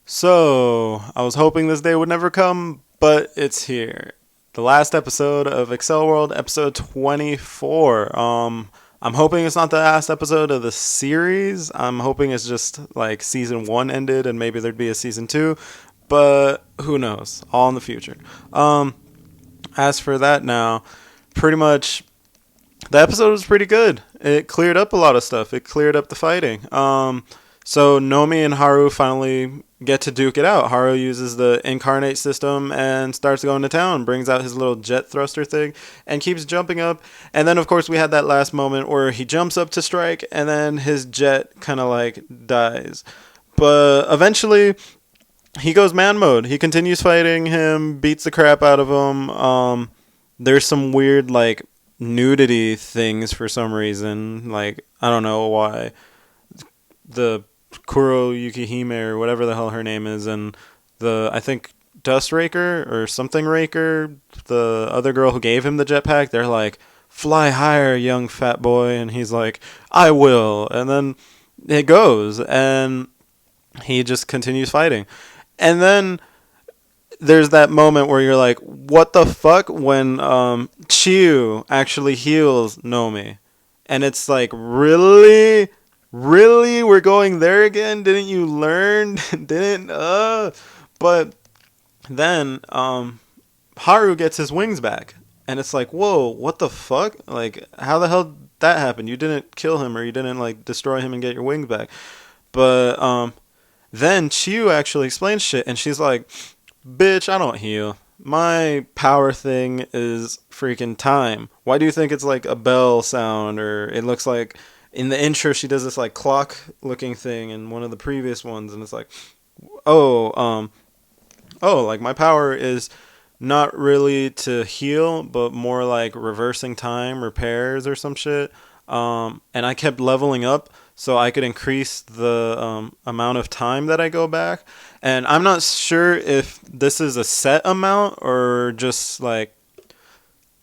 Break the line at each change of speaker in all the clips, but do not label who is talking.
So, I was hoping this day would never come, but it's here. The last episode of Accel World, episode 24. I'm hoping it's not the last episode of the series. I'm hoping it's just like season 1 ended and maybe there'd be a season 2, but who knows? All in the future. As for that now, pretty much the episode was pretty good. It cleared up a lot of stuff. It cleared up the fighting. So Nomi and Haru finally get to duke it out. Haru uses the incarnate system and starts going to town, brings out his little jet thruster thing, and keeps jumping up. And then, of course, we had that last moment where he jumps up to strike, and then his jet kind of like dies. But eventually, he goes man mode. He continues fighting him, beats the crap out of him. There's some weird like nudity things for some reason. Like I don't know why the Kuroyukihime or whatever the hell her name is, and the I think Dust Raker or something Raker, the other girl who gave him the jetpack. They're like, "Fly higher, young fat boy," and he's like, "I will," and then it goes, and he just continues fighting, and then there's that moment where you're like, what the fuck, when Chiyu actually heals Nomi. And it's like, really? Really? We're going there again? Didn't you learn? Didn't But then Haru gets his wings back. And it's like, whoa, what the fuck? Like, how the hell did that happen? You didn't kill him or you didn't like destroy him and get your wings back. But then Chiyu actually explains shit and she's like, bitch, I don't heal. My power thing is freaking time. Why do you think it's like a bell sound, or it looks like in the intro she does this like clock looking thing in one of the previous ones, and it's like, oh, like my power is not really to heal, but more like reversing time, repairs or some shit. And I kept leveling up so I could increase the amount of time that I go back. And I'm not sure if this is a set amount or just like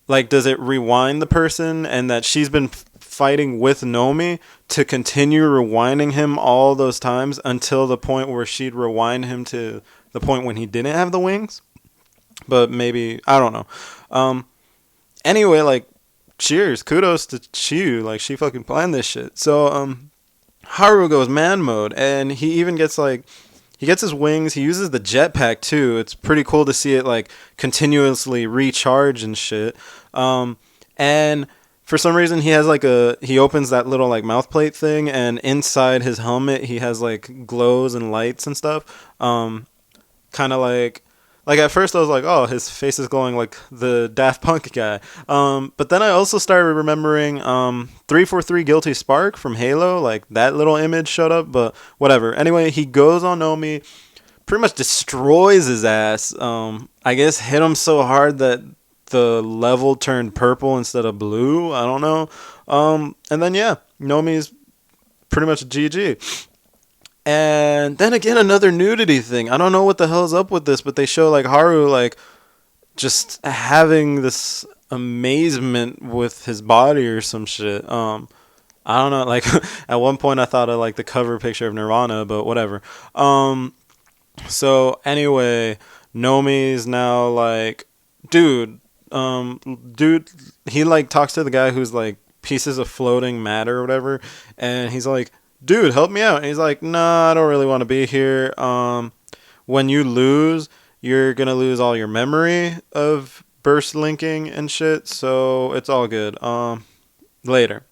does it rewind the person, and that she's been fighting with Nomi to continue rewinding him all those times until the point where she'd rewind him to the point when he didn't have the wings. But maybe I don't know. Anyway, like, cheers, kudos to Chiyu. Like, she fucking planned this shit. So Haru goes man mode, and he even gets like, he gets his wings. He uses the jetpack too. It's pretty cool to see it like continuously recharge and shit. And for some reason he opens that little like mouth plate thing, and inside his helmet he has like glows and lights and stuff. Kind of like at first I was like, oh, his face is glowing like the Daft Punk guy. But then I also started remembering 343 Guilty Spark from Halo. Like that little image showed up, but whatever. Anyway, he goes on Nomi, pretty much destroys his ass. I guess hit him so hard that the level turned purple instead of blue. I don't know. And then yeah, Nomi's pretty much GG. And then again, another nudity thing. I don't know what the hell's up with this, but they show like Haru like just having this amazement with his body or some shit. I don't know. Like at one point, I thought of like the cover picture of Nirvana, but whatever. So anyway, Nomi's now like, dude, dude. He like talks to the guy who's like pieces of floating matter or whatever, and he's like, dude, help me out. And he's like, nah, I don't really want to be here. When you lose, you're gonna lose all your memory of burst linking and shit, so it's all good. Later.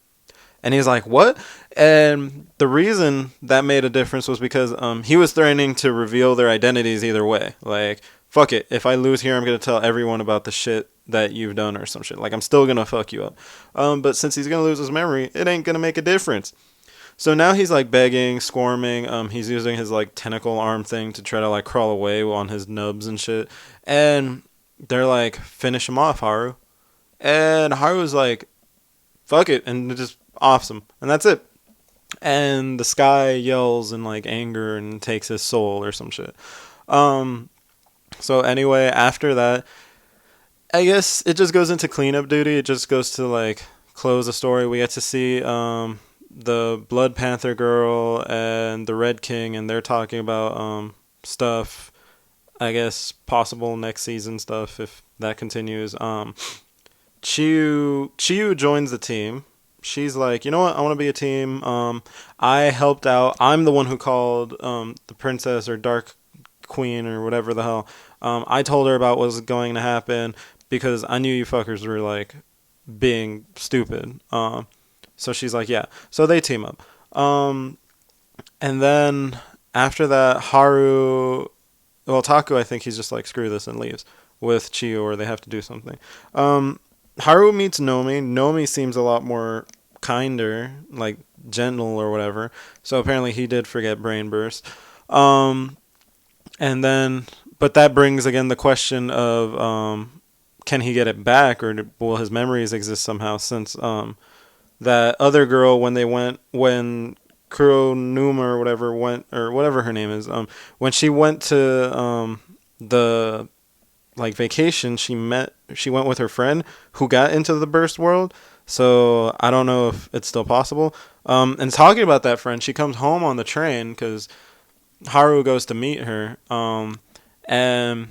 And he's like, what? And the reason that made a difference was because he was threatening to reveal their identities either way. Like, fuck it. If I lose here, I'm going to tell everyone about the shit that you've done or some shit. Like, I'm still going to fuck you up. But since he's going to lose his memory, it ain't going to make a difference. So now he's like begging, squirming. He's using his like tentacle arm thing to try to like crawl away on his nubs and shit. And they're like, finish him off, Haru. And Haru's like, fuck it, and just awesome. And that's it. And the sky yells in like anger and takes his soul or some shit. So anyway, after that, I guess it just goes into cleanup duty. It just goes to like close the story. We get to see the Blood Panther girl and the Red King, and they're talking about stuff. I guess possible next season stuff if that continues. Chiyu joins the team. She's like, you know what? I want to be a team. I helped out. I'm the one who called the princess or Dark Queen or whatever the hell. I told her about what was going to happen because I knew you fuckers were like being stupid. So she's like, yeah. So they team up. And then after that, Taku, I think he's just like, screw this and leaves with Chiyo, or they have to do something. Haru meets Nomi. Nomi seems a lot more kinder, like gentle or whatever. So apparently he did forget Brain Burst. And then, but that brings again the question of can he get it back, or will his memories exist somehow? Since that other girl, when Kuronuma or whatever went, or whatever her name is, when she went to the like vacation, she went with her friend who got into the burst world. So I don't know if it's still possible. And talking about that friend, she comes home on the train because Haru goes to meet her, and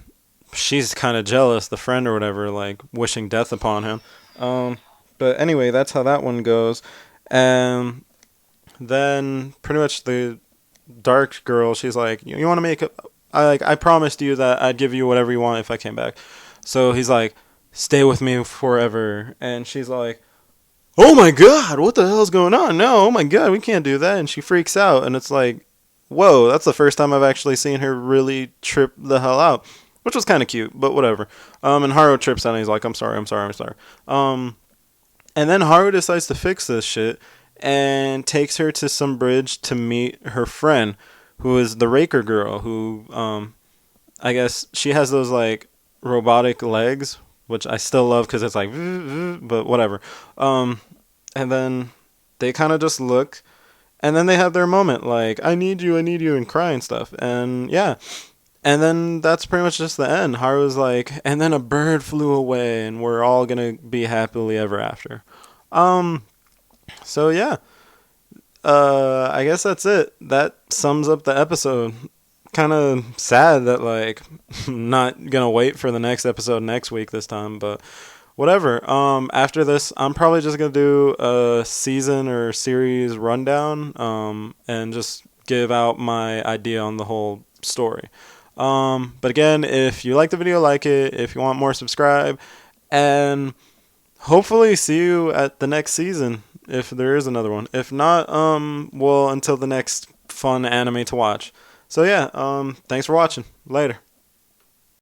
she's kind of jealous, the friend or whatever, like wishing death upon him. But anyway, that's how that one goes. And then pretty much the dark girl, she's like, you want to make a, I promised you that I'd give you whatever you want if I came back. So he's like, stay with me forever. And she's like, oh my god, what the hell's going on? No, oh my god, we can't do that. And she freaks out, and it's like, whoa, that's the first time I've actually seen her really trip the hell out, which was kind of cute, but whatever. And Haru trips out, and he's like, I'm sorry. And then Haru decides to fix this shit and takes her to some bridge to meet her friend, who is the Raker girl, who, I guess she has those, like, robotic legs, which I still love because it's like, but whatever. And then they kind of just look, and then they have their moment, like, I need you, and cry and stuff. And yeah. And then that's pretty much just the end. Haru's like, and then a bird flew away, and we're all gonna be happily ever after. So yeah. I guess that's it. That sums up the episode. Kind of sad that, like, I'm not gonna wait for the next episode next week this time, but whatever. After this, I'm probably just gonna do a season or series rundown, and just give out my idea on the whole story. But again, if you like the video, like it. If you want more, subscribe, and hopefully see you at the next season if there is another one. If not, well, until the next fun anime to watch. So yeah, thanks for watching. Later.